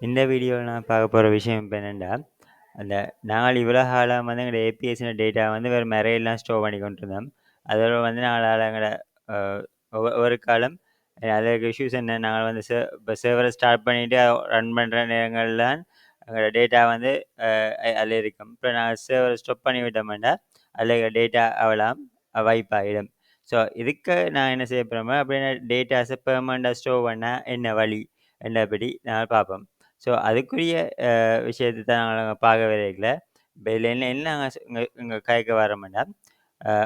இந்த வீடியோவில் நான் பார்க்க போகிற விஷயம் இப்போ என்னென்னா, அந்த நாங்கள் இவ்வளோ காலம் வந்து எங்களோட ஏபிஎஸ்ன டேட்டா வந்து வேறு மெரைல்லாம் ஸ்டோர் பண்ணி கொண்டிருந்தோம். அதோட வந்து நாங்களால் எங்களோட ஒவ்வொரு காலம் அதில் இருக்க இஷ்யூஸ் என்ன, நாங்கள் வந்து இப்போ சர்வரை ஸ்டார்ட் பண்ணிவிட்டு ரன் பண்ணுற நேரங்களில் எங்களோட டேட்டா வந்து அதில் இருக்கும். இப்போ நாங்கள் சர்வரை ஸ்டாப் பண்ணி விட்டோம்னா அதில் இருக்க டேட்டா அவலாம் வைப் ஆகிடும். ஸோ இதுக்கு நான் என்ன செய்ய போகிறோமோ அப்படின்னா டேட்டாஸை பெர்மனண்டாக ஸ்டோர் பண்ணால் என்ன வழி என்றபடி நாங்கள் பார்ப்போம். ஸோ அதுக்குரிய விஷயத்தை தான் நாங்கள் பார்க்க வரையில இப்போ இதில் என்ன நாங்கள் இங்கே கேட்க வரோம்னா,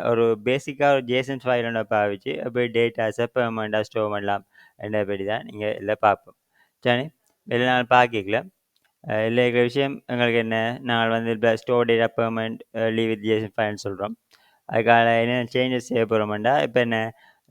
ஒரு பேசிக்காக ஒரு ஜேசன் ஃபைல் ஒன்று பாவிச்சு அப்படி டேட்டாஸை பெர்மனண்டாக ஸ்டோர் பண்ணலாம் என்றபடி தான் நீங்கள் இதில் பார்ப்போம். சரி, இதில் நாங்கள் பார்க்கல இதில் இருக்கிற விஷயம் எங்களுக்கு என்ன, நாங்கள் வந்து இப்போ store data permanently with JSON ஃபைல்னு சொல்கிறோம். அதுக்கான என்னென்ன சேஞ்சஸ் செய்ய போகிறோம்னா, இப்போ என்ன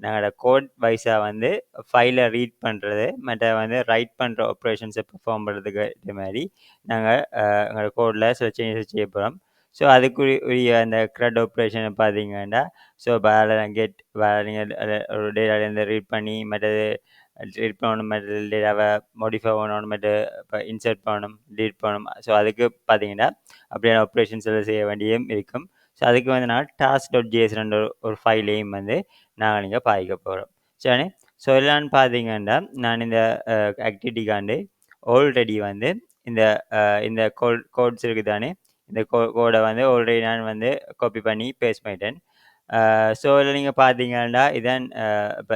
நாங்களோட கோட் வைஸாக வந்து ஃபைலை ரீட் பண்ணுறது மற்ற வந்து ரைட் பண்ணுற ஆப்ரேஷன்ஸை பெர்ஃபார்ம் பண்ணுறதுக்கு இது மாதிரி நாங்கள் எங்களோட கோடில் சில சேஞ்சஸ் செய்ய போகிறோம். ஸோ அதுக்குரிய அந்த க்ரெட் ஆப்ரேஷனை பார்த்தீங்கன்னா, ஸோ இப்போ அதில் கெட் நீங்கள் ஒரு டேட்டாலேருந்து ரீட் பண்ணி மற்றது ரீட் பண்ணணும், மற்ற டேட்டாவை மாடிஃபை பண்ணணும், மற்ற இப்போ இன்சர்ட் பண்ணணும், டீட் பண்ணணும். ஸோ அதுக்கு பார்த்தீங்கன்னா அப்படியான ஆப்ரேஷன்ஸ் எல்லாம் செய்ய வேண்டியும் இருக்கும். ஸோ அதுக்கு வந்து நான் task.json ஒரு ஃபைலையும் வந்து நாங்கள் இங்கே பாய்க்க போகிறோம். சரி, ஸோ எல்லான்னு பார்த்தீங்கன்னா நான் இந்த ஆக்டிவிட்டிக்காண்டு ஆல்ரெடி வந்து இந்த இந்த கோட்ஸ் இருக்குது தானே, இந்த கோடை வந்து ஆல்ரெடி நான் வந்து காப்பி பண்ணி பேஸ்ட் பண்ணிட்டேன். ஸோ இதில் நீங்கள் பார்த்தீங்கன்னா இதான் இப்போ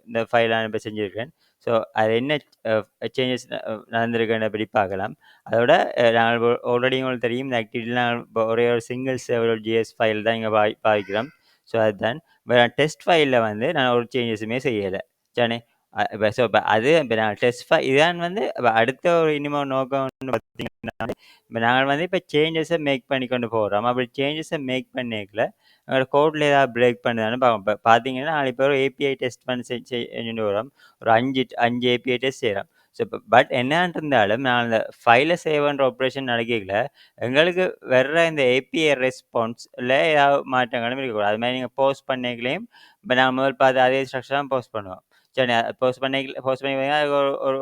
இந்த ஃபைல் நான் இப்போ செஞ்சுருக்கேன். ஸோ அது என்ன சேஞ்சஸ் நடந்திருக்குன்னு அப்படி பார்க்கலாம். அதோட நாங்கள் ஆல்ரெடி உங்களுக்கு தெரியும் இந்த ஆக்டிவிட்டியில் நாங்கள் இப்போ ஒரே ஒரு சிங்கிள் சேவர் ஜிஎஸ் ஃபைல் தான் இங்கே பாவிக்கிறோம். ஸோ அதுதான் டெஸ்ட் ஃபைலில் வந்து நான் ஒரு சேஞ்சஸுமே செய்யலை. சரி, இப்போ ஸோ இப்போ அது இப்போ நான் டெஸ்ட் ஃபைல் இதான் வந்து அடுத்த ஒரு இனிமேல் நோக்கம் பார்த்தீங்கன்னா, இப்போ நாங்கள் வந்து இப்போ சேஞ்சஸை மேக் பண்ணி கொண்டு போகிறோம். அப்படி சேஞ்சஸை மேக் பண்ணிக்கல எங்களோட கோடில் ஏதாவது பிரேக் பண்ணுதான்னு பார்ப்போம். இப்போ பார்த்தீங்கன்னா நாளைக்கு ஒரு ஏபிஐ டெஸ்ட் பண்ணி செஞ்சுட்டு வரோம். ஒரு அஞ்சு ஏபிஐ டெஸ்ட் செய்கிறோம். ஸோ இப்போ பட் என்னன்னு இருந்தாலும் நான் அந்த ஃபைலை சேவ் பண்ணுற ஆப்ரேஷன் நடக்கல எங்களுக்கு வர்ற இந்த ஏபிஐ ரெஸ்பான்ஸில் ஏதாவது மாற்றங்களும் இருக்கக்கூடாது. அது மாதிரி நீங்கள் போஸ்ட் பண்ணிக்கலையும் இப்போ நான் முதல் பார்த்து அதே ஸ்ட்ரக்சர் தான் போஸ்ட் பண்ணுவோம். சரி, போஸ்ட் பண்ணி அது ஒரு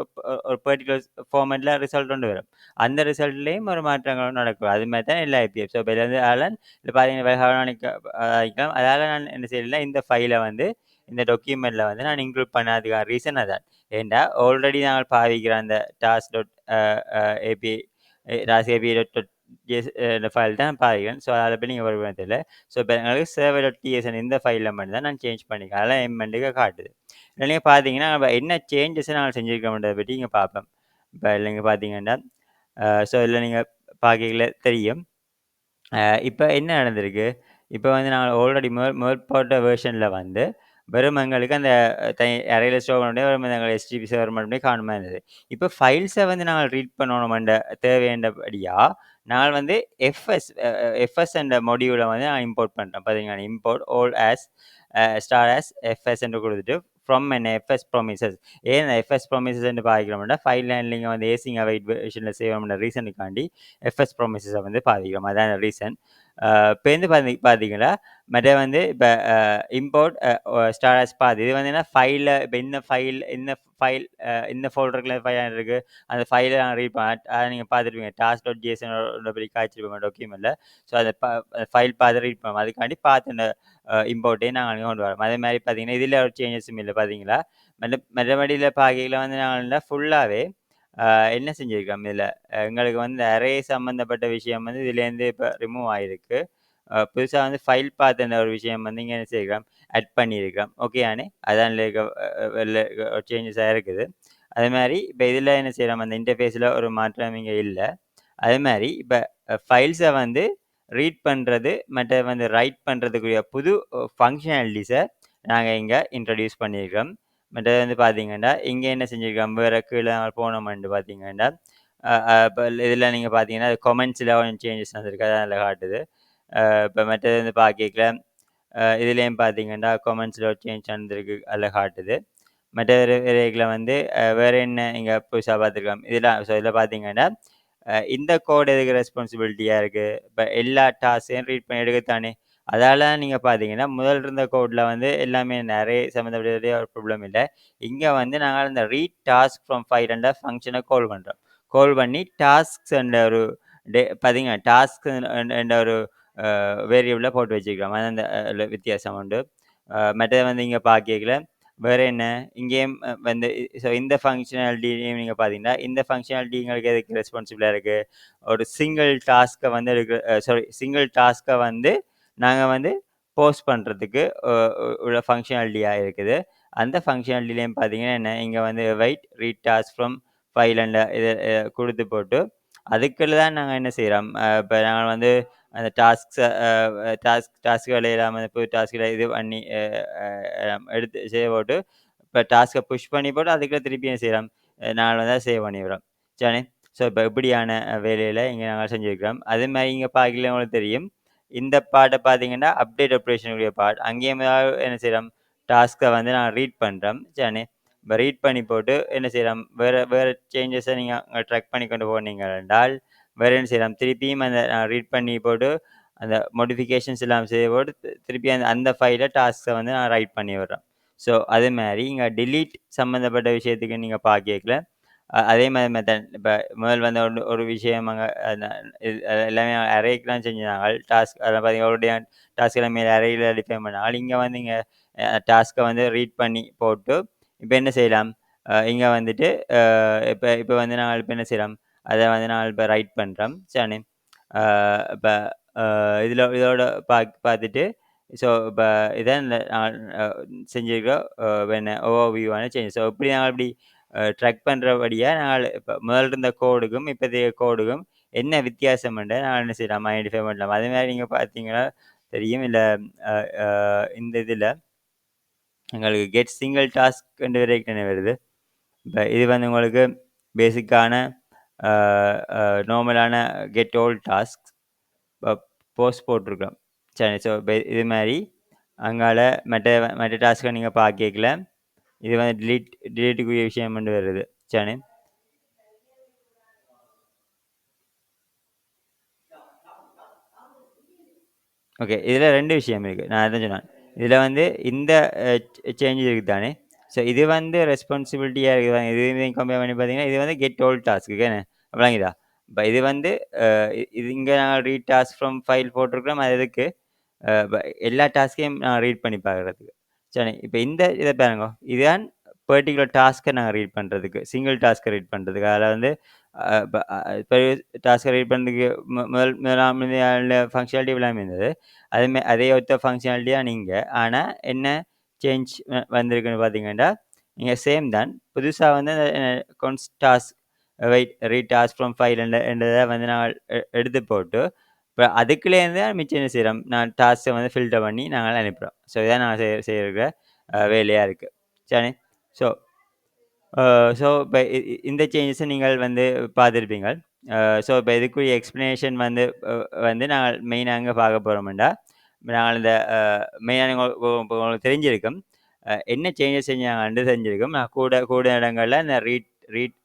ஒரு பர்டிகுலர் ஃபார்மேட்டில் ரிசல்ட் கொண்டு வரும். அந்த ரிசல்ட்லேயும் ஒரு மாற்றங்களும் நடக்கும். அது மாதிரி தான் எல்லா ஏபிஐ. ஸோ இப்போ இதுலேருந்து ஆலன் இப்போ பார்த்தீங்கன்னா அதால் நான் என்ன செய்யலைன்னா இந்த ஃபைலை வந்து இந்த டாக்குமெண்ட்டில் வந்து நான் இன்க்ளூட் பண்ணாததுக்கான ரீசன் அதான். ஏண்டா ஆல்ரெடி நாங்கள் பாவிக்கிற அந்த task.api task.api.js இந்த ஃபைல் தான் பாவிக்கிறேன். ஸோ அதில் போய் நீங்கள் வருவேன் தெரியல. ஸோ இப்போ எங்களுக்கு server.tsn இந்த ஃபைலில் மட்டும் தான் நான் சேஞ்ச் பண்ணிக்கிறேன். அதெல்லாம் எம்மெண்ட்டுக்கு காட்டுது. இதில் நீங்கள் பார்த்தீங்கன்னா நம்ம என்ன சேஞ்சஸை நாங்கள் செஞ்சுருக்கோம்ன்றதை பற்றி இங்கே பார்ப்போம். இப்போ இதில் நீங்கள் பார்த்தீங்கன்னா ஸோ இதில் நீங்கள் பார்க்கல தெரியும். இப்போ என்ன நடந்திருக்கு, இப்போ வந்து நாங்கள் ஆல்ரெடி மேற்பட்ட வேர்ஷனில் வந்து வெறும் எங்களுக்கு அந்த அறையில் ஸ்டோர் பண்ண முடியாது, வெறும் எங்கள் எஸ்டிபி சர்வர் மட்டுமே காணுமா இருந்தது. இப்போ ஃபைல்ஸை வந்து நாங்கள் ரீட் பண்ணணுமென்ற தேவையண்டபடியாக நாங்கள் வந்து எஃப்எஸ் என்ற மொடியூலை வந்து நான் இம்போர்ட் பண்ணுறோம். பார்த்தீங்கன்னா import all as star as FS என்று கொடுத்துட்டு ஃப்ரம் என்ன எஃப்எஸ் ப்ராமிசஸ். ஏன் எஃப்எஸ் ப்ராமிசஸ் என்று பாதிக்கிறோம்னா ஃபைல் ஹேண்ட்லிங்கை வந்து ஏசிங் அவைட் வெர்ஷனில் சேவ் பண்ணுற ரீசனுக்காண்டி எஃப்எஸ் ப்ராமிசஸை வந்து பாதிக்கிறோம். அதான் ரீசன். இப்போ வந்து பார்த்தீங்கன்னா மற்ற வந்து இப்போ இம்போர்ட் ஸ்டார்ஸ் பாத் இது வந்து என்ன ஃபைலில் இப்போ இந்த ஃபோல்டருக்குள்ள ஃபைல் இருக்குது அந்த ஃபைலை நான் ரீட் பண்ண அதை நீங்கள் பார்த்துருப்பீங்க task.json படி காய்ச்சிருப்போம் டாக்குமெண்ட்டில். ஸோ அதை ஃபைல் பார்த்து ரீட் பண்ணுவோம். அதுக்காண்டி பார்த்து அந்த இம்போர்ட்டே நாங்கள் கொண்டு வரோம். அதே மாதிரி பார்த்தீங்கன்னா இதில் ஒரு சேஞ்சஸும் இல்லை. பார்த்தீங்களா மற்றபடியில் பாகையில் வந்து நாங்கள் ஃபுல்லாகவே என்ன செஞ்சுருக்கோம் இதில் எங்களுக்கு வந்து அரே சம்மந்தப்பட்ட விஷயம் வந்து இதுலேருந்து இப்போ ரிமூவ் ஆகிருக்கு. புதுசாக வந்து ஃபைல் பார்த்துன்ற ஒரு விஷயம் வந்து இங்கே என்ன செய்கிறோம் ஆட் பண்ணியிருக்கிறோம். ஓகே ஆனே அதான் சேஞ்சஸாக இருக்குது. அதே மாதிரி இப்போ இதில் என்ன செய்கிறோம் அந்த இன்டர்ஃபேஸில் ஒரு மாற்றம் இங்கே இல்லை. அதே மாதிரி இப்போ ஃபைல்ஸை வந்து ரீட் பண்ணுறது மற்ற வந்து ரைட் பண்ணுறதுக்குரிய புது ஃபங்க்ஷனாலிட்டிஸை நாங்கள் இங்கே இன்ட்ரடியூஸ் பண்ணியிருக்கிறோம். மற்றது வந்து பார்த்தீங்கன்னா இங்கே என்ன செஞ்சுருக்கோம் வேறு கீழே போனோம்னு பார்த்தீங்கன்னா இப்போ இதில் நீங்கள் பார்த்தீங்கன்னா கொமெண்ட்ஸில் கொஞ்சம் சேஞ்சஸ் வந்திருக்கு அதான் அதில் காட்டுது. இப்போ மற்றது வந்து பார்க்கல இதுலேயும் பார்த்தீங்கன்னா கொமெண்ட்ஸில் ஒரு சேஞ்ச் வந்திருக்கு அதில் காட்டுது. மற்ற ரேக்கில் வந்து வேறு என்ன இங்கே புதுசாக பார்த்துருக்கோம் இதெல்லாம். ஸோ இதில் பார்த்தீங்கன்னா இந்த கோட் எதுக்கு ரெஸ்பான்சிபிலிட்டியாக இருக்குது, இப்போ எல்லா டாஸையும் ரீட் பண்ணி எடுக்கத்தானே. அதால் நீங்கள் பார்த்தீங்கன்னா முதல் இருந்த கோடில் வந்து எல்லாமே நிறைய சம்மந்தப்பட்ட ஒரு ப்ராப்ளம் இல்லை. இங்கே வந்து நாங்கள் இந்த ரீட் டாஸ்க் ஃப்ரம் ஃபைல் என்ற ஃபங்க்ஷனை கால் பண்ணுறோம். கால் பண்ணி டாஸ்க்ஸ் என்ற ஒரு பார்த்தீங்கன்னா டாஸ்க் என்ற ஒரு வேரியபிள போட்டு வச்சுக்கலாம். அது அந்த வித்தியாசம் உண்டு. மற்றது வந்து இங்க பார்க்கையில வேற என்ன இங்கேயும் வந்து இந்த ஃபங்ஷனாலிட்டியும் நீங்க பார்த்தீங்கன்னா, இந்த ஃபங்ஷனாலிட்டி எங்களுக்கு எதுக்கு ரெஸ்பான்சிபிளா இருக்கு? ஒரு சிங்கிள் டாஸ்க்க வந்து சிங்கிள் டாஸ்க்க வந்து நாங்க வந்து போஸ்ட் பண்றதுக்கு அ உள்ள ஃபங்ஷனாலிட்டியா இருக்குது. அந்த ஃபங்ஷனாலிட்டிலயும் பார்த்தீங்கன்னா என்ன, இங்க வந்து wait read task from file and இத குடுத்து போட்டு, அதுக்குள்ள தான் நாங்க என்ன செய்றோம், இப்ப நாங்க வந்து அந்த டாஸ்க்குகள எல்லாம் வந்து புது டாஸ்க்ல இது பண்ணி எடுத்து சேவ் போட்டு, இப்ப டாஸ்க்க புஷ் பண்ணி போட்டு அதுக்குள்ள திருப்பி என்ன செய்றோம், நாங்கள் வந்து சேவ் பண்ணிவிடுறோம். சரிதானே? ஸோ, இப்ப இப்படியான வேலையில இங்க நாங்க செஞ்சிருக்கிறோம். அதேமாரி இங்க பார்க்கையில உங்களுக்கு தெரியும். இந்த பார்ட்ட பார்த்தீங்கன்னா, அப்டேட் ஆப்பரேஷன் உடைய பார்ட். அங்கேயும் என்ன செய்றோம், டாஸ்க்க வந்து நான் ரீட் பண்றோம். சரிதானே? இப்ப ரீட் பண்ணி போட்டு என்ன செய்றோம், வேற வேற சேஞ்சஸ நீங்க அங்க ட்ராக் பண்ணி கொண்டு போனீங்கள் என்றால், வேற என்ன செய்றோம், திருப்பியும் அந்த ரீட் பண்ணி போட்டு, அந்த மாடிஃபிகேஷன்ஸ் எல்லாம் செய்து போட்டு, திருப்பி அந்த அந்த ஃபைல டாஸ்க்க வந்து நான் ரைட் பண்ணி விடுறேன். ஸோ, அதே மாரி இங்க டெலீட் சம்மந்தப்பட்ட விஷயத்துக்கு நீங்க பார்க்கையில அதே மாரி மெத்தட். இப்ப முதல் வந்து ஒரு விஷயம் அங்க இது எல்லாமே அரேக்கெல்லாம் செஞ்சாங்க. டாஸ்க் அத பார்த்தீங்கன்னா, அவருடைய டாஸ்க் எல்லாமே அரேல டிஃபைன் பண்ணாங்க. இங்க வந்து இங்க டாஸ்க்க வந்து ரீட் பண்ணி போட்டு, இப்ப என்ன செய்யலாம்? இங்க வந்துட்டு இப்ப இப்ப வந்து நாங்க இப்ப என்ன செய்றோம்? அத வந்து நான் இப்ப ரைட் பண்றோம். சரிதானே? அ இப்ப இதோட பார்த்துட்டு, ஸோ இப்ப இதான் இந்த நான் செஞ்சிருக்கிற என்ன ஓவர்வியூவான சேஞ்ச். ஸோ இப்படி நாங்க இப்படி ட்ராக் பண்றபடியா நாங்கள் இப்ப முதல்ல இருந்த கோடுக்கும், இப்போதைய கோடுக்கும் என்ன வித்தியாசம்ன்ற நாங்கள் என்ன செய்யலாம் ஐடென்டிஃபை பண்ணலாம். அதேமாரி நீங்க பார்த்தீங்கன்னா தெரியும். இல்ல அ அ இந்த இதுல எங்களுக்கு கெட் சிங்கிள் டாஸ்க் என்று வரைக்கும் வருது. இப்ப இது வந்து உங்களுக்கு பேசிக்கான அ அ நார்மலான கெட் ஆல் டாஸ்க்ஸ் இப்ப போஸ்ட் போட்டிருக்கோம். சரி. ஸோ இப்ப இது மாரி அங்கால மற்ற மற்ற டாஸ்க்க நீங்க பார்க்கையில, இது வந்து டிலீட்டுக்குரிய விஷயம் கொண்டு வருது. சரி. ஓகே. இதுல 2 விஷயம் இருக்கு. நான் அதான் சொன்னேன். இதுல வந்து இந்த அ சேஞ்ச் இருக்கு தானே! ஸோ இது வந்து ரெஸ்பான்சிபிலிட்டியா இருக்குது. இதையும் கம்பேர் பண்ணி பார்த்தீங்கன்னா, இது வந்து கெட் ஆல் டாஸ்க்கு என்ன விளங்குதா? இப்ப இது வந்து இது இங்க நான் ரீட் டாஸ்க் ஃப்ரம் ஃபைல் போட்டிருக்கிறோம். அது எதுக்கு? ப எல்லா டாஸ்க்கையும் நான் ரீட் பண்ணி பார்க்குறதுக்கு. சரி. இப்ப இந்த இத பாருங்க. இதுதான் பர்ட்டிகுலர் டாஸ்க்க நாங்க ரீட் பண்றதுக்கு. சிங்கிள் டாஸ்க்க ரீட் பண்றதுக்கு. அதில வந்து இப்ப டாஸ்க்க ரீட் பண்றதுக்கு முதலாம் ஃபங்ஷனாலிட்டி எல்லாமே இருந்தது. அதே ஒத்த ஃபங்ஷனாலிட்டி தான் இங்க. ஆனா என்ன சேஞ்ச் வந்திருக்குன்னு பார்த்தீங்கன்னா, இங்க சேம் தான். புதுசா வந்து const task read task from file என்றத வந்து நான் எடுத்து போட்டு இப்ப அதுக்குலேருந்து தான் மிச்சம் என்ன செய்றோம், நான் டாஸ்க்க வந்து ஃபில்டர் பண்ணி நாங்க அனுப்புறோம். ஸோ இதான் நான் செய்ற வேலையா இருக்கு. சரி. ஸோ அ ஸோ இப்ப இந்த சேஞ்சஸ நீங்கள் வந்து பார்த்திருப்பீங்க. ஸோ இப்ப இதுக்குரிய எக்ஸ்ப்ளனேஷன் வந்து வந்து நாங்கள் மெயினா எங்க பார்க்க போறோம்டா, நாங்கள் இந்த மெயினா உங்களுக்கு தெரிஞ்சிருக்கும். என்ன சேஞ்சஸ் செஞ்சாங்கன்னு தெரிஞ்சிருக்கும். நான் கூட கூட இடங்கள்ல இந்த read read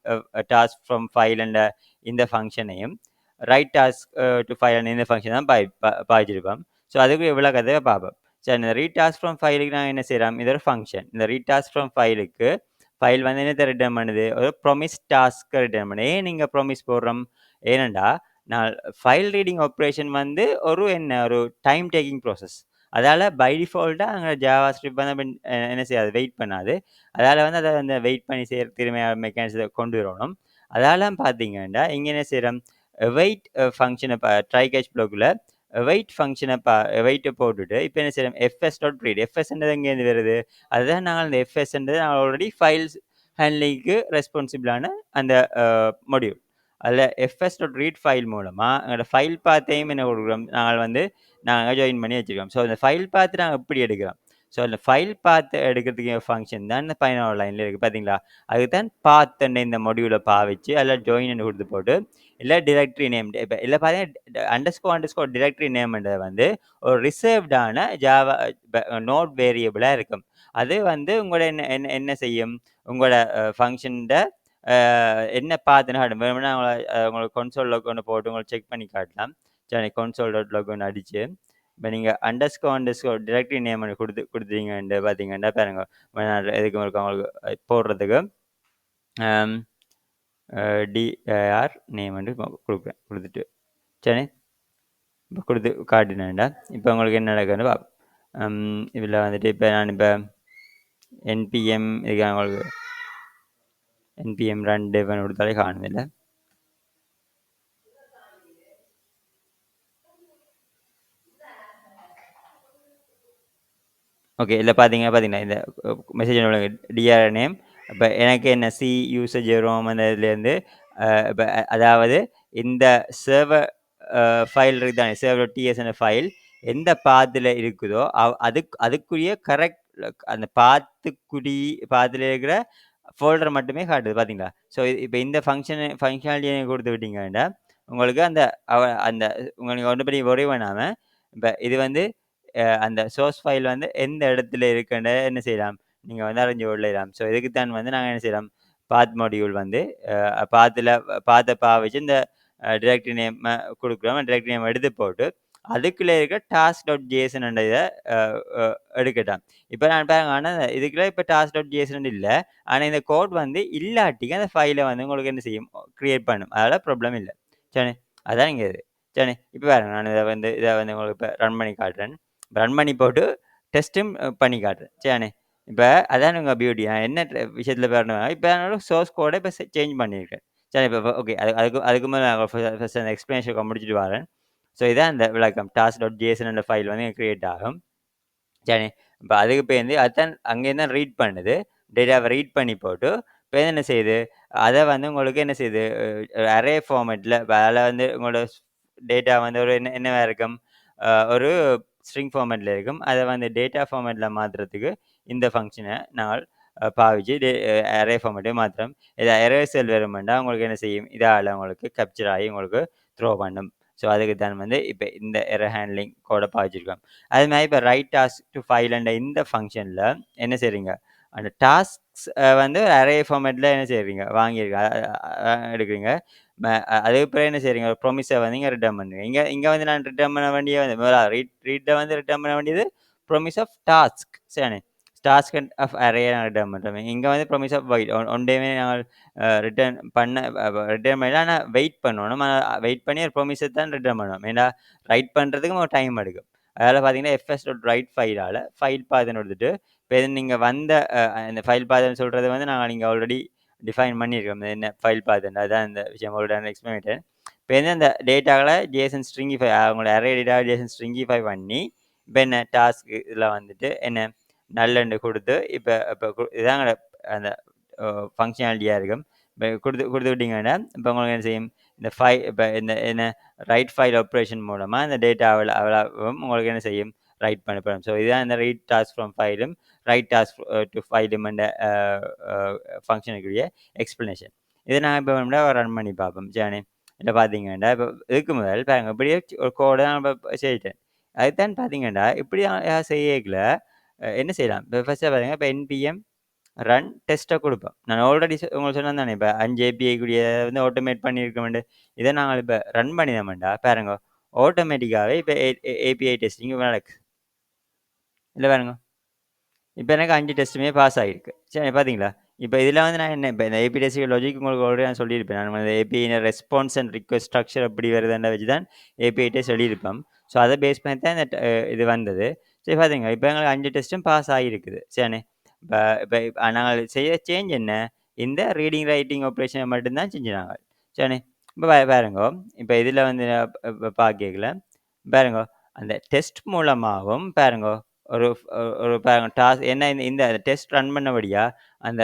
task from file என்ற இந்த ஃபங்ஷனையும், ரைட் டாஸ்க் டூ ஃபைல் இந்த ஃபங்ஷன் தான் பாய்ச்சிருப்போம். ஸோ அதுக்கு விளக்கத்த பார்ப்போம். சரி. இந்த ரீட் டாஸ்க் ஃப்ரம் ஃபைலுக்கு நாங்க என்ன செய்றோம், இது ஒரு ஃபங்ஷன். இந்த ரீட் டாஸ்க் ஃப்ரம் ஃபைலுக்கு ஃபைல் வந்து என்னத்த ரிட்டர்ன் பண்ணுது? ஒரு ப்ராமிஸ் டாஸ்க்க ரிட்டர்ன் பண்ணுது. ஏன் நீங்க ப்ராமிஸ் போடுறோம்? ஏனென்டா, நான் ஃபைல் ரீடிங் ஆப்பரேஷன் வந்து ஒரு ஒரு டைம் டேக்கிங் ப்ராசஸ். அதால பை டிஃபால்ட்டா அங்க ஜாவாஸ்கிரிப்ட் வந்து என்ன செய்யாது, வெயிட் பண்ணாது. அதால வந்து அத வந்து வெயிட் பண்ணி செய்ற திறமையான மெக்கானிசத்த கொண்டு வரணும். அதால பார்த்தீங்கன்னா, இங்க என்ன செய்றோம், அவைட் ஃபங்ஷன ட்ரை கேட்ச் ப்ளாக்ல அவைட் ஃபங்ஷன அவைட்ட போட்டுட்டு, இப்ப என்ன செய்றோம், fs.read fsன்றது எங்கேருந்து வருது? அதுதான் நாங்க அந்த எஃப்எஸ்ன்றது நான் ஆல்ரெடி ஃபைல்ஸ் ஹேண்ட்லிங்க்கு ரெஸ்பான்சிபிளான அந்த மொடியூல். அதில எஃப்எஸ்.ரீட் ஃபைல் மூலமா எங்களோட ஃபைல் பாத்தையும் என்ன கொடுக்குறோம், நாங்க ஜாயின் பண்ணி வச்சுருக்கோம். ஸோ, அந்த ஃபைல் பாத் நாங்க எப்படி எடுக்கிறோம்? ஸோ, அந்த ஃபைல் பாத் எடுக்கிறதுக்கு ஃபங்ஷன் தான் இந்த பயனாளர் லைன்ல இருக்கு பார்த்தீங்களா? அதுக்கு தான் பாத் என்ற இந்த மொடியூல பாவிச்சு, அதில ஜாயின்னு குடுத்து போட்டு, இல்ல டைரக்டரி நேம் இப்ப இல்ல பார்த்தீங்கன்னா அண்டர்ஸ்கோர் டைரக்டரி நேம்ன்றது வந்து ஒரு ரிசர்வ்டான ஜாவா நோட் வேரியபிளா இருக்கும். அது வந்து உங்களோட என்ன என்ன என்ன செய்யும்? உங்களோட ஃபங்ஷன்ட அ என்ன பாத்துன்னு காட்டும். வேணும்னா உங்களுக்கு கன்சோல் லாக் ஒண்ணு போட்டு உங்களுக்கு செக் பண்ணி காட்டலாம். சரி கன்சோல் டாட் லாக் ஒண்ணு அடிச்சு, இப்ப நீங்க அண்டர்ஸ்கோர் டைரக்டரி நேம் ஒண்ணு குடுத்தீங்கன்ட்டு பார்த்தீங்கன்னா பாருங்க, இதுக்கு உங்களுக்கு போடுறதுக்கு. அம் டிஆர் நேம் வந்து கொடுக்குறேன். கொடுத்துட்டு சரி இப்போ கொடுத்து காட்டினேன்டா. இப்போ உங்களுக்கு என்ன நடக்குதுன்னு பார்ப்போம். இதில் வந்துட்டு இப்போ நான் இப்போ என்பிஎம் இதுக்கு உங்களுக்கு என்பிஎம் 2 கொடுத்தாலே காணுதில்ல. ஓகே இல்லை பார்த்தீங்கன்னா இந்த மெசேஜ் டிஆர் நேம் இப்போ எனக்கு என்ன சி யூசேஜ் வரும் அந்த இதுலேருந்து இப்போ அதாவது இந்த சர்வர் ஃபைல் இருக்குதானே சர்வர் டிஎஸ்என் ஃபைல் எந்த பாத்தில் இருக்குதோ அதுக்குரிய கரெக்ட் அந்த பாத்தில் இருக்கிற ஃபோல்டர் மட்டுமே காட்டுது பார்த்தீங்களா. ஸோ இப்போ இந்த ஃபங்க்ஷனாலிட்டியை கொடுத்து விட்டீங்கன்னா உங்களுக்கு அந்த அந்த உங்களுக்கு ஒன்று படி ஒரே வேணாமல் இப்போ இது வந்து அந்த சோர்ஸ் ஃபைல் வந்து எந்த இடத்துல இருக்குன்னு என்ன செய்யலாம் நீங்கள் வந்து அறிஞ்சு கொள்ளலாம். ஸோ இதுக்கு தான் வந்து நாங்கள் என்ன செய்யலாம் பாத் மாடியூல் வந்து பாத்தை பாவிச்சு இந்த டிரெக்டரி நேம் கொடுக்குறோம். டிரெக்டரி நேம் எடுத்து போட்டு அதுக்குள்ளே இருக்க டாஸ்க் டாட் ஜேசன் இதை எடுக்கட்டாம். இப்போ நான் பாருங்க ஆனால் இதுக்குள்ளே இப்போ டாஸ்க் டாட் ஜேசன் இல்லை. ஆனால் இந்த கோட் வந்து இல்லாட்டிக்கு அந்த ஃபைலை வந்து உங்களுக்கு என்ன செய்யும் க்ரியேட் பண்ணும். அதனால் ப்ராப்ளம் இல்லை. சரி அதான் இங்கே இது. சரி இப்போ பாருங்க நான் இதை வந்து உங்களுக்கு இப்போ ரன் பண்ணி காட்டுறேன். ரன் பண்ணி போட்டு டெஸ்ட்டும் பண்ணி காட்டுறேன். சரி இப்போ அதான் உங்கள் பியூட்டி. நான் என்ன விஷயத்தில் வரணும் இப்போ என்னோட சோர்ஸ் கோடை இப்போ சேஞ்ச் பண்ணியிருக்கேன். சரி இப்போ ஓகே அதுக்கு மேலே நான் ஃபஸ்ட் அந்த எக்ஸ்ப்ளனேஷன் முடிச்சுட்டு வரேன். ஸோ இதான் அந்த விளக்கம் டாஸ்க் டாட் ஜேசன் என்ற ஃபைல் வந்து க்ரியேட் ஆகும். சரி இப்போ அதுக்கு பேருந்து அதுதான் அங்கேருந்து தான் ரீட் பண்ணுது. டேட்டாவை ரீட் பண்ணி போட்டு இப்போ என்ன செய்யுது அதை வந்து உங்களுக்கு என்ன செய்யுது அரே ஃபார்மேட்டில் அதில் வந்து உங்களோட டேட்டா வந்து ஒரு என்னவா இருக்கும் ஒரு ஸ்ட்ரிங் ஃபார்மேட்டில் இருக்கும். அதை வந்து டேட்டா ஃபார்மேட்டில் மாற்றுறதுக்கு இந்த ஃபங்க்ஷனை நாங்கள் பாவிச்சு அரே ஃபார்மேட்டே மாத்திரம். இதை அரே செல் வருமெண்டா உங்களுக்கு என்ன செய்யும் இதால் உங்களுக்கு கேப்சர் ஆகி உங்களுக்கு த்ரோ பண்ணும். ஸோ அதுக்கு தான் வந்து இப்போ இந்த எரர் ஹேண்ட்லிங் கோடை பாவிச்சிருக்கோம். அது மாதிரி இப்போ ரைட் டாஸ்க் டு ஃபைல் என்ற இந்த ஃபங்க்ஷனில் என்ன செய்றீங்க அந்த டாஸ்க்ஸ் வந்து அரே ஃபார்மேட்டில் என்ன செய்றீங்க வாங்கியிருக்க எடுக்கிறீங்க. அதுக்கு பிறகு என்ன செய்றீங்க ஒரு ப்ரொமிஸை வந்து இங்கே ரிட்டர்ன் பண்ணுறீங்க. இங்கே வந்து நான் ரிட்டர்ன் பண்ண வேண்டிய வந்து ரீட்டை வந்து ரிட்டர்ன் பண்ண வேண்டியது ப்ரொமிஸ் ஆஃப் டாஸ்க். சரி டாஸ்க் அண்ட் ஆஃப் அரே நான் ரிட்டர்ன் பண்ணுறேன். இங்கே வந்து ப்ரொமிஸ் ஆஃப் வெயிட் ஒன்றையுமே நாங்கள் ரிட்டர்ன் பண்ணல. ஆனால் வெயிட் பண்ணணும். வெயிட் பண்ணி ஒரு ப்ரொமிஸை தான் ரிட்டர்ன் பண்ணணும். ஏன்னா ரைட் பண்ணுறதுக்கும் ஒரு டைம் எடுக்கும். அதில் பார்த்தீங்கன்னா எஃப்எஸ் டாட் ரைட் ஃபைலால் ஃபைல் பாதன்னு எடுத்துட்டு இப்போ இது நீங்கள் வந்த இந்த ஃபைல் பாதன்னு சொல்கிறது வந்து நாங்கள் நீங்கள் ஆல்ரெடி டிஃபைன் பண்ணியிருக்கோம். என்ன ஃபைல் பாதன்னு அதான் இந்த விஷயம் ஆல்ரெடி எக்ஸ்பிளைன் பண்ணிட்டேன். இப்போ வந்து அந்த டேட்டாவில் ஜேசன் ஸ்ட்ரிங்கிஃபை அவங்களோட அரே டேட்டா ஜேசன் ஸ்ட்ரிங்கிஃபை பண்ணி இப்போ என்ன டாஸ்க் இதில் வந்துட்டு என்ன நல்லெண்டு கொடுத்து இப்போ இதாங்க அந்த ஃபங்க்ஷனாலிட்டியாக இருக்கும். இப்போ கொடுத்து விட்டிங்கன்னா இப்போ உங்களுக்கு என்ன செய்யும் இந்த இப்போ இந்த என்ன ரைட் ஃபைல் ஆப்ரேஷன் மூலமாக இந்த டேட்டாவில் அவ்வளவும் உங்களுக்கு என்ன செய்யும் ரைட் பண்ணப்படும். ஸோ இதுதான் இந்த ரீட் டாஸ்க் ஃப்ரம் ஃபைலும் ரைட் டாஸ்க் டு ஃபைலும் என்ற ஃபங்க்ஷனுக்குரிய எக்ஸ்ப்ளனேஷன். இதை நாங்கள் இப்போ ரன் பண்ணி பார்ப்போம். சரி இல்லை பார்த்தீங்கன்னா இப்போ இதுக்கு முதல் பாருங்க இப்படியே ஒரு கோடை நான் இப்போ செய்யிட்டேன். அதுதான் பார்த்தீங்கன்னா இப்படி செய்யல என்ன செய்யலாம் இப்போ ஃபஸ்ட்டாக பாருங்கள் இப்போ என்பிஎம் ரன் டெஸ்ட்டை கொடுப்போம். நான் ஆல்ரெடி உங்களுக்கு சொன்னேன் தானே இப்போ 5 ஏபிஐ கூடிய வந்து ஆட்டோமேட் பண்ணியிருக்கோம்ண்டு. இதை நாங்கள் இப்போ ரன் பண்ணினோம்டா பாருங்க ஆட்டோமேட்டிக்காகவே இப்போ ஏபிஐ டெஸ்டிங் இப்போ நடக்குது. இல்லை பாருங்க இப்போ எனக்கு 5 டெஸ்ட்டுமே பாஸ் ஆகிருக்கு. சரி பார்த்தீங்களா இப்போ இதில் வந்து நான் என்ன இப்போ இந்த ஏபி டெஸ்டிங் லாஜிக் உங்களுக்கு ஆல்ரெடி நான் சொல்லியிருப்பேன். நான் வந்து API response and request structure எப்படி வருதுன்ற வச்சு தான் ஏபிஐ டெஸ்ட் சொல்லியிருப்பேன். ஸோ அதை பேஸ் பண்ணி தான் இந்த இது வந்தது. சரி பார்த்தீங்களா இப்போ எங்களுக்கு 5 டெஸ்ட்டும் பாஸ் ஆகிருக்குது. சரி இப்போ இப்போ நாங்கள் செய்ய சேஞ்ச் என்ன இந்த ரீடிங் ரைட்டிங் ஆப்ரேஷனை மட்டும்தான் செஞ்சுனாங்க. சரி இப்போ பாருங்க இப்போ இதில் வந்து பார்க்கல பாருங்க அந்த டெஸ்ட் மூலமாகவும் பாருங்க ஒரு ஒரு பாருங்க டாஸ்க் என்ன இந்த டெஸ்ட் ரன் பண்ணபடியா அந்த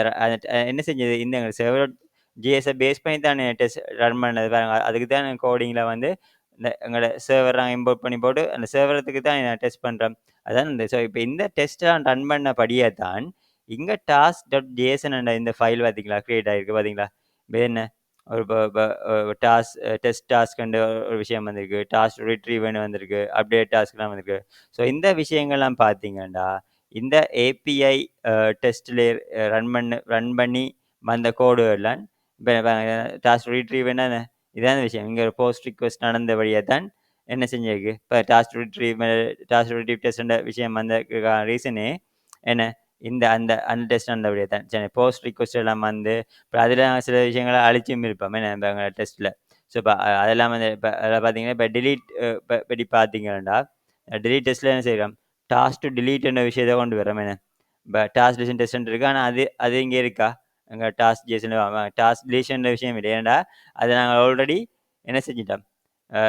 என்ன செஞ்சது இந்த செவரல் ஜிஎஸை பேஸ் பண்ணி தான் டெஸ்ட் ரன் பண்ணது பாருங்க. அதுக்கு தான் கோடிங்கில் வந்து இந்த எங்களோட சர்வர் நாங்கள் இம்போர்ட் பண்ணி போட்டு அந்த சர்வரத்துக்கு தான் நான் டெஸ்ட் பண்ணுறேன். அதான் இந்த ஸோ இப்போ இந்த டெஸ்ட்டெலாம் ரன் பண்ணபடியே தான் இங்கே டாஸ்க் டாட் ஜேசன் இந்த ஃபைல் பார்த்தீங்களா க்ரியேட் ஆகிருக்கு பார்த்தீங்களா. இப்போ என்ன ஒரு டெஸ்ட் டாஸ்க்ன்ற ஒரு விஷயம் வந்திருக்கு. டாஸ்க் ரிட்ரீவ்னு வந்திருக்கு. அப்டேட் டாஸ்க்லாம் வந்திருக்கு. ஸோ இந்த விஷயங்கள்லாம் பார்த்தீங்கன்னா இந்த ஏபிஐ டெஸ்ட்டில் ரன் பண்ணி வந்த கோடுகள்லாம் இப்போ டாஸ்க் ரிட்ரீவ்னா இதான விஷயம். இங்கே ஒரு போஸ்ட் ரிக்வெஸ்ட் நடந்தபடியாக தான் என்ன செஞ்சிருக்கு இப்போ டாஸ்க் ரிட்ரீவ் டெஸ்ட்ன்ற விஷயம் வந்த ரீசனே என்ன அந்த அந்த டெஸ்ட் நல்லபடியா தான். சரி போஸ்ட் ரிக்வெஸ்ட் எல்லாம் வந்து இப்ப அதில சில விஷயங்கள அழிச்சும் இருப்போம். என்ன இப்ப எங்க டெஸ்ட்ல. ஸோ இப்ப அதெல்லாம் வந்து இப்ப அதில பார்த்தீங்கன்னா, இப்ப டெலீட் படி பார்த்தீங்கன்னா, டெலீட் டெஸ்ட்ல என்ன செய்றோம்? டாஸ்க் டூ டெலீட்ன்ற விஷயத்த கொண்டு வரோம் என்ன. இப்ப டாஸ்க் டெலிஷன் டெஸ்ட்ன்னு இருக்கு. ஆனா அது அது இங்க இருக்கா? அங்க டாஸ்க் ஜேசன் டாஸ்க் டெலிஷன்ற விஷயம் இல்ல. ஏன்டா, அத நாங்க ஆல்ரெடி என்ன செஞ்சுட்டோம்?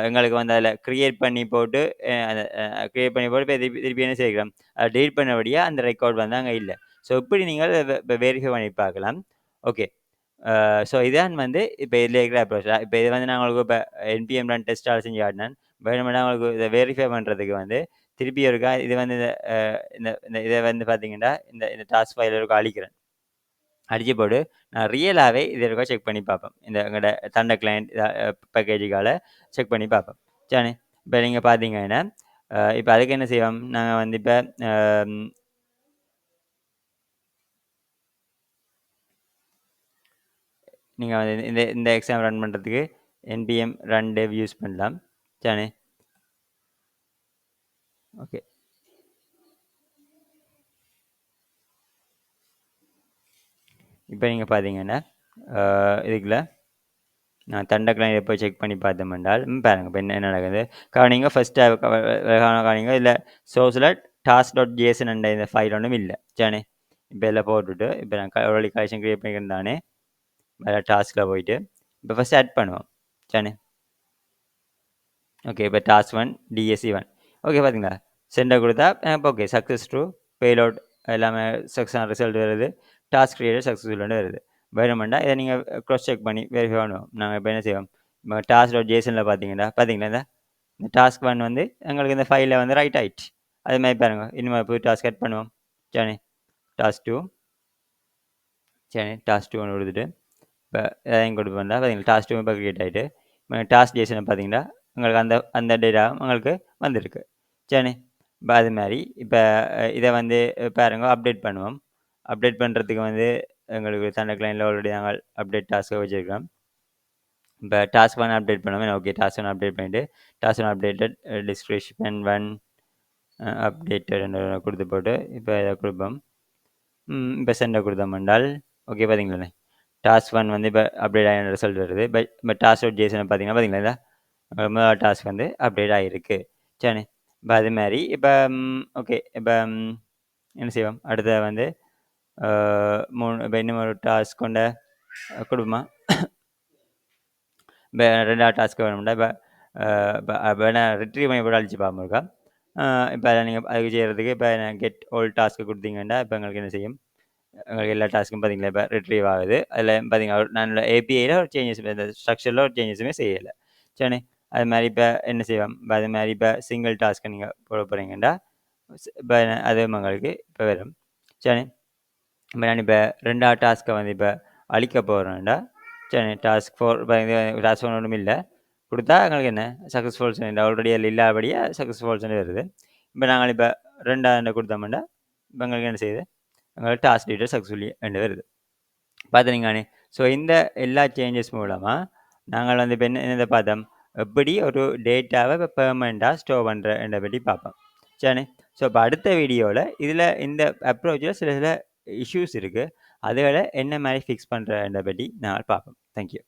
எங்களுக்கு வந்து அதில கிரியேட் பண்ணி போட்டு அத கிரியேட் பண்ணி போட்டு திருப்பி திருப்பி என்ன செய்கிறோம்? அத டெலீட் பண்ணபடியா அந்த ரெக்கார்ட் வந்து அங்க இல்ல. ஸோ இப்படி நீங்கள் வெரிஃபை பண்ணி பார்க்கலாம். ஓகே. ஸோ இதான் வந்து இப்ப இதில இருக்கிற அப்ரோச். இப்ப இது வந்து நான் உங்களுக்கு இப்ப என்பிஎம் ரன் டெஸ்ட்டால செஞ்சு காட்டினேன். வேணுமென்னா உங்களுக்கு இத வெரிஃபை பண்றதுக்கு வந்து திருப்பி ஒருக்கா இது வந்து இந்த இந்த இத வந்து பார்த்தீங்கன்னா, இந்த இந்த டாஸ்க் ஃபைல ஒருக்கா அழிக்கிறேன். அடிச்சு போட்டு நான் ரியலாவே இத ஒருக்கா செக் பண்ணி பார்ப்போம். இந்த எங்கட தண்ட கிளையன்ட் பேக்கேஜுக்கால செக் பண்ணி பார்ப்போம். சரிதானே. இப்ப நீங்க பார்த்தீங்கன்னா, இப்ப அதுக்கு என்ன செய்வோம்? நாங்க வந்து இப்ப அ நீங்க வந்து இந்த இந்த எக்ஸாம் ரன் பண்றதுக்கு என்பிஎம் ரன் டெவ் யூஸ் பண்ணலாம். சரிதானே. ஓகே. இப்ப நீங்க பார்த்தீங்கன்னா, இதுக்குள்ள நான் தண்டக்கலை எப்போ செக் பண்ணி பார்த்தோம் என்றால், பாருங்க இப்ப என்ன என்ன நடக்குது. கவனிங்க ஃபர்ஸ்ட் கவனிங்க இதுல சோர்ஸ்ல task.json என்ற இந்த ஃபைல் ஒண்ணும் இல்ல. சரிதானே. இப்ப இதில போட்டுட்டு, இப்ப நான் ஆல்ரெடி கலெக்ஷன் கிரியேட் பண்ணியிருக்கேன் தானே. மேல டாஸ்க்ல போயிட்டு, இப்ப ஃபர்ஸ்ட் ஆட் பண்ணுவோம். சரிதானே. ஓகே. இப்ப டாஸ்க் 1 டிஎஸ்சி 1. ஓகே பார்த்தீங்களா? சென்டர் குடுத்தா ஓகே சக்சஸ் டு பேலோட் எல்லாமே சக்ஸஸான ரிசல்ட் வருது. டாஸ்க் கிரியேட்டட் சக்சஸ்ஃபுல்லுன்னு வருது. வேணுமெண்டா இத நீங்க கிராஸ் செக் பண்ணி வெரிஃபை பண்ணுவோம். நாங்க இப்ப என்ன செய்வோம்? டாஸ்க்.json பார்த்தீங்களா? பார்த்தீங்களா இந்த டாஸ்க் 1 வந்து எங்களுக்கு இந்த ஃபைல்ல வந்து ரைட் ஆயிடுச்சு. அது மாரி பாருங்க. இனிமே புது டாஸ்க் ஆட் பண்ணுவோம். சரிதானே. டாஸ்க் 2 சரிதானே. டாஸ்க் 2 ஒண்ணு குடுத்துட்டு, இப்ப அதையும் கொண்டு வந்தா பார்த்தீங்களா, டாஸ்க் 2 இப்ப கிரியேட் ஆயிட்டு, டாஸ்க் ஜேசன பார்த்தீங்கன்னா, உங்களுக்கு அந்த அந்த டேட்டா உங்களுக்கு வந்திருக்கு. சரிதானே. இப்ப அது மாரி இப்ப இத வந்து பாருங்க அப்டேட் பண்ணுவோம். அப்டேட் பண்றதுக்கு வந்து எங்களுக்கு தண்ட கிளையன்ட்ல ஆல்ரெடி நாங்கள் அப்டேட் டாஸ்க்க வச்சிருக்கிறோம். இப்ப டாஸ்க் 1 அப்டேட் பண்ணுவோம். ஓகே டாஸ்க் 1 அப்டேட் பண்ணிட்டு, டாஸ்க் 1 அப்டேட்டட் டிஸ்கிரிப்ஷன் 1 அப்டேட்டட்ன்னு குடுத்து போட்டு, இப்ப இத குடுப்போம். இப்ப சென்ட குடுத்தோம் என்றால், ஓகே பார்த்தீங்களாண்ணே. டாஸ்க் 1 வந்து இப்ப அப்டேட் ஆன ரிசல்ட் வருது. இப்ப டாஸ்க்.json பார்த்தீங்கன்னா பார்த்தீங்களா? முதல் டாஸ்க் வந்து அப்டேட் ஆயிருக்கு. சரிதானே. இப்ப அது மாரி இப்ப ஓகே. இப்ப என்ன செய்வோம்? அடுத்தது வந்து அ 3 இப்ப இன்னும் ஒரு டாஸ்க் கொண்ட குடுப்பமா? இப்ப 2வது டாஸ்க் வேணும்னா, இப்ப வேணா ரிட்ரீவ் பண்ணி கூட அழிச்சு பார்ப்போம் ஒருக்கா. அ இப்ப நீங்க அதுக்கு செய்றதுக்கு இப்ப கெட் ஆல் டாஸ்க் குடுத்தீங்கன்னா, இப்ப எங்களுக்கு என்ன செய்யும்? எங்களுக்கு எல்லா டாஸ்க்கும் பார்த்தீங்களா, இப்ப ரிட்ரீவ் ஆகுது. அதில பார்த்தீங்கன்னா, நான் ஏபிஐல ஒரு சேஞ்சஸ் இந்த ஸ்ட்ரக்சர்ல ஒரு சேஞ்சஸுமே செய்யல. சரிதானே. அது மாரி இப்ப என்ன செய்வோம்? இப்ப அது மாரி இப்ப சிங்கிள் டாஸ்க்க நீங்க போட போறீங்கன்னா, இப்ப அதுவும் எங்களுக்கு இப்ப வரும். சரிதானே. இப்ப நான் இப்ப 2வது டாஸ்க்க வந்து இப்ப அழிக்க போறேன்டா, சரி டாஸ்க் 4 இப்ப டாஸ்க் 1 ஒண்ணும் இல்ல. குடுத்தா எங்களுக்கு என்ன சக்சஸ்ஃபுல்ஸ் ஆல்ரெடி அதில இல்லாதபடியா சக்சஸ்ஃபுல்ஸ்ன்னு வருது. இப்ப நாங்கள் இப்ப 2வது குடுத்தோம்னா, இப்ப எங்களுக்கு என்ன செய்யுது? எங்களுக்கு டாஸ்க் டீட்டெயில் சக்சஸ்ஃபுல்லி என்று வருது. பார்த்தீங்களானே. ஸோ இந்த எல்லா சேஞ்சஸ் மூலமா நாங்கள் வந்து இப்ப என்னத பார்த்தோம்? எப்படி ஒரு டேட்டாவ இப்ப பெர்மனன்ட்டா ஸ்டோர் பண்றத பத்தி பார்ப்போம். சரிதானே. ஸோ இப்ப அடுத்த வீடியோல இதில இந்த அப்ரோச்ல சில சில இஷ்யூஸ் இருக்கு. அதுகள என்ன மாரி ஃபிக்ஸ் பண்றத பத்தி நாங்கள் பார்ப்போம். Thank you.